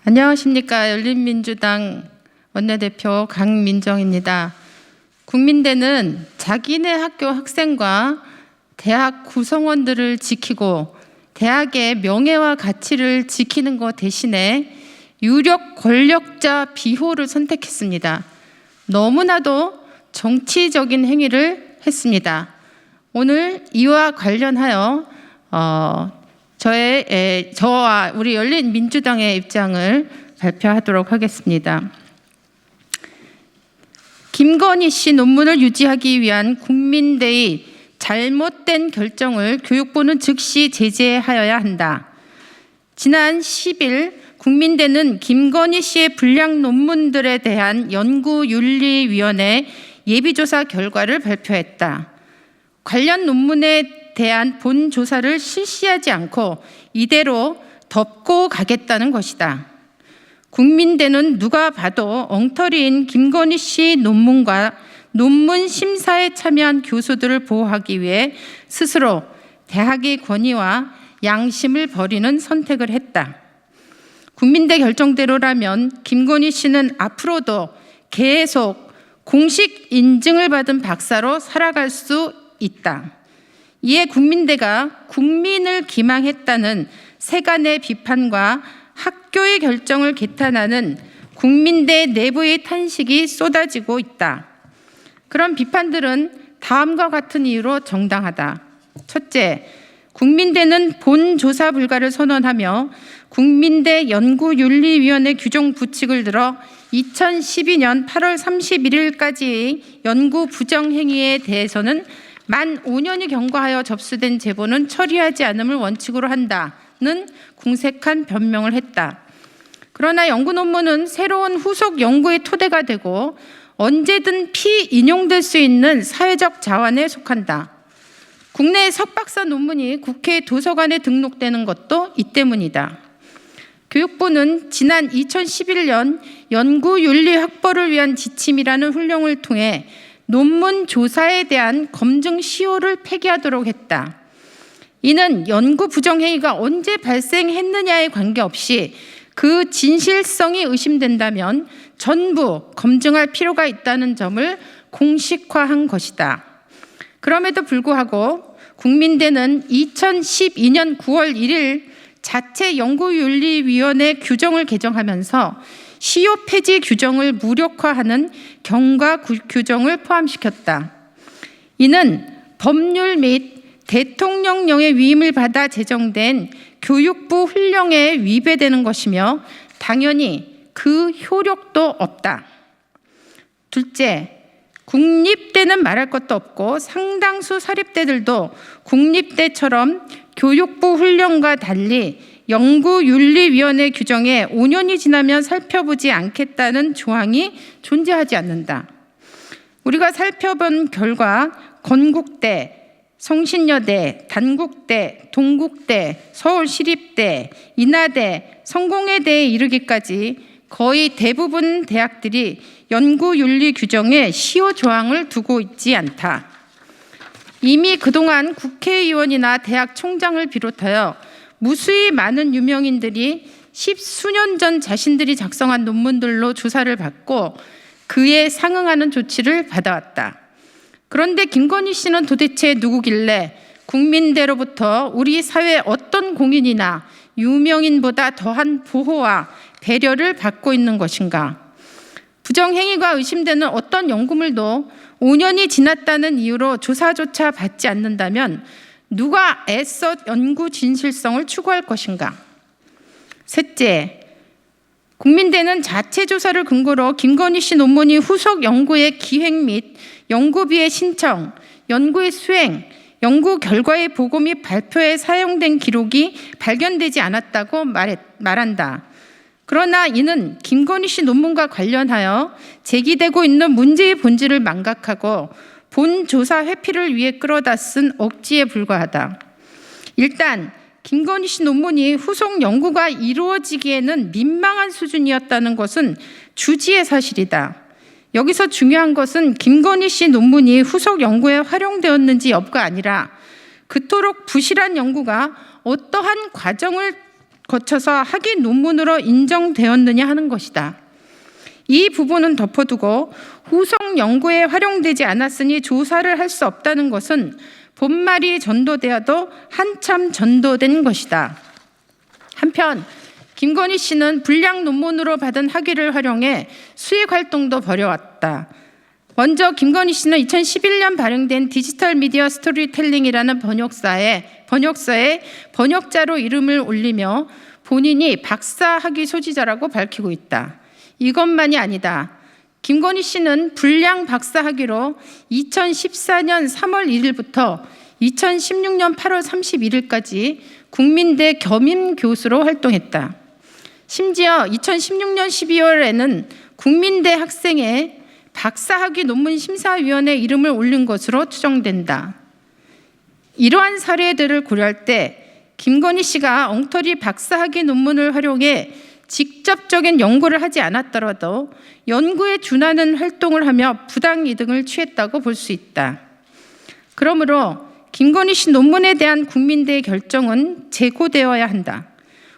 안녕하십니까. 열린민주당 원내대표 강민정입니다. 국민대는 자기네 학교 학생과 대학 구성원들을 지키고 대학의 명예와 가치를 지키는 것 대신에 유력 권력자 비호를 선택했습니다. 너무나도 정치적인 행위를 했습니다. 오늘 이와 관련하여 저와 우리 열린민주당의 입장을 발표하도록 하겠습니다. 김건희 씨 논문을 유지하기 위한 국민대의 잘못된 결정을 교육부는 즉시 제재하여야 한다. 지난 10일 국민대는 김건희 씨의 불량 논문들에 대한 연구윤리위원회 예비조사 결과를 발표했다. 관련 논문에 대한 본 조사를 실시하지 않고 이대로 덮고 가겠다는 것이다. 국민대는 누가 봐도 엉터리인 김건희 씨 논문과 논문 심사에 참여한 교수들을 보호하기 위해 스스로 대학의 권위와 양심을 버리는 선택을 했다. 국민대 결정대로라면 김건희 씨는 앞으로도 계속 공식 인증을 받은 박사로 살아갈 수 있다. 이에 국민대가 국민을 기망했다는 세간의 비판과 학교의 결정을 개탄하는 국민대 내부의 탄식이 쏟아지고 있다. 그런 비판들은 다음과 같은 이유로 정당하다. 첫째, 국민대는 본 조사 불가를 선언하며 국민대 연구윤리위원회 규정 부칙을 들어 2012년 8월 31일까지의 연구 부정행위에 대해서는 만 5년이 경과하여 접수된 제보는 처리하지 않음을 원칙으로 한다는 궁색한 변명을 했다. 그러나 연구 논문은 새로운 후속 연구의 토대가 되고 언제든 피인용될 수 있는 사회적 자원에 속한다. 국내 석박사 논문이 국회 도서관에 등록되는 것도 이 때문이다. 교육부는 지난 2011년 연구윤리 확보를 위한 지침이라는 훈령을 통해 논문 조사에 대한 검증 시효를 폐기하도록 했다. 이는 연구 부정행위가 언제 발생했느냐에 관계없이 그 진실성이 의심된다면 전부 검증할 필요가 있다는 점을 공식화한 것이다. 그럼에도 불구하고 국민대는 2012년 9월 1일 자체 연구윤리위원회 규정을 개정하면서 시효 폐지 규정을 무력화하는 경과 규정을 포함시켰다. 이는 법률 및 대통령령의 위임을 받아 제정된 교육부 훈령에 위배되는 것이며 당연히 그 효력도 없다. 둘째, 국립대는 말할 것도 없고 상당수 사립대들도 국립대처럼 교육부 훈령과 달리 연구윤리위원회 규정에 5년이 지나면 살펴보지 않겠다는 조항이 존재하지 않는다. 우리가 살펴본 결과 건국대, 성신여대, 단국대, 동국대, 서울시립대, 인하대, 성공회대에 이르기까지 거의 대부분 대학들이 연구윤리 규정에 시효 조항을 두고 있지 않다. 이미 그동안 국회의원이나 대학 총장을 비롯하여 무수히 많은 유명인들이 십수년 전 자신들이 작성한 논문들로 조사를 받고 그에 상응하는 조치를 받아왔다. 그런데 김건희 씨는 도대체 누구길래 국민대로부터 우리 사회 어떤 공인이나 유명인보다 더한 보호와 배려를 받고 있는 것인가? 부정행위가 의심되는 어떤 연구물도 5년이 지났다는 이유로 조사조차 받지 않는다면 누가 애써 연구 진실성을 추구할 것인가? 셋째, 국민대는 자체 조사를 근거로 김건희 씨 논문이 후속 연구의 기획 및 연구비의 신청, 연구의 수행, 연구 결과의 보고 및 발표에 사용된 기록이 발견되지 않았다고 말한다. 그러나 이는 김건희 씨 논문과 관련하여 제기되고 있는 문제의 본질을 망각하고 본 조사 회피를 위해 끌어다 쓴 억지에 불과하다. 일단 김건희 씨 논문이 후속 연구가 이루어지기에는 민망한 수준이었다는 것은 주지의 사실이다. 여기서 중요한 것은 김건희 씨 논문이 후속 연구에 활용되었는지 여부가 아니라 그토록 부실한 연구가 어떠한 과정을 거쳐서 학위 논문으로 인정되었느냐 하는 것이다. 이 부분은 덮어두고 후속 연구에 활용되지 않았으니 조사를 할 수 없다는 것은 본말이 전도되어도 한참 전도된 것이다. 한편 김건희 씨는 불량 논문으로 받은 학위를 활용해 수익 활동도 벌여왔다. 먼저 김건희 씨는 2011년 발행된 디지털 미디어 스토리텔링이라는 번역서에 번역자로 이름을 올리며 본인이 박사 학위 소지자라고 밝히고 있다. 이것만이 아니다. 김건희 씨는 불량 박사 학위로 2014년 3월 1일부터 2016년 8월 31일까지 국민대 겸임 교수로 활동했다. 심지어 2016년 12월에는 국민대 학생의 박사학위 논문 심사위원회 이름을 올린 것으로 추정된다. 이러한 사례들을 고려할 때 김건희 씨가 엉터리 박사학위 논문을 활용해 직접적인 연구를 하지 않았더라도 연구에 준하는 활동을 하며 부당이득을 취했다고 볼 수 있다. 그러므로 김건희 씨 논문에 대한 국민대의 결정은 재고되어야 한다.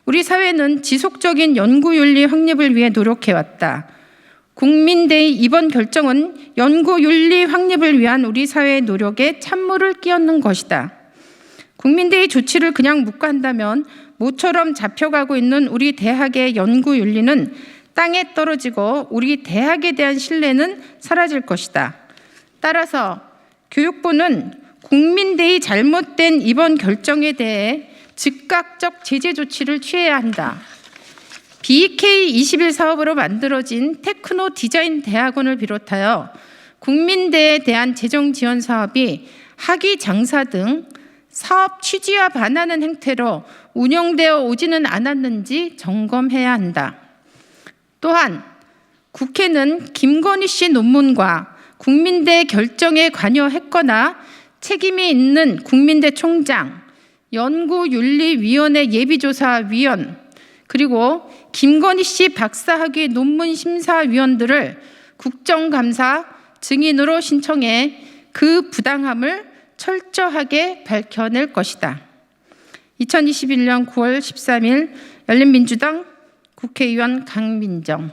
우리 사회는 지속적인 연구윤리 확립을 위해 노력해왔다. 국민대의 이번 결정은 연구윤리 확립을 위한 우리 사회의 노력에 찬물을 끼얹는 것이다. 국민대의 조치를 그냥 묵과한다면 모처럼 잡혀가고 있는 우리 대학의 연구윤리는 땅에 떨어지고 우리 대학에 대한 신뢰는 사라질 것이다. 따라서 교육부는 국민대의 잘못된 이번 결정에 대해 즉각적 제재 조치를 취해야 한다. BK21 사업으로 만들어진 테크노 디자인 대학원을 비롯하여 국민대에 대한 재정 지원 사업이 학위 장사 등 사업 취지와 반하는 행태로 운영되어 오지는 않았는지 점검해야 한다. 또한 국회는 김건희 씨 논문과 국민대 결정에 관여했거나 책임이 있는 국민대 총장, 연구윤리위원회 예비조사위원, 그리고 김건희 씨 박사학위 논문 심사위원들을 국정감사 증인으로 신청해 그 부당함을 철저하게 밝혀낼 것이다. 2021년 9월 13일 열린민주당 국회의원 강민정.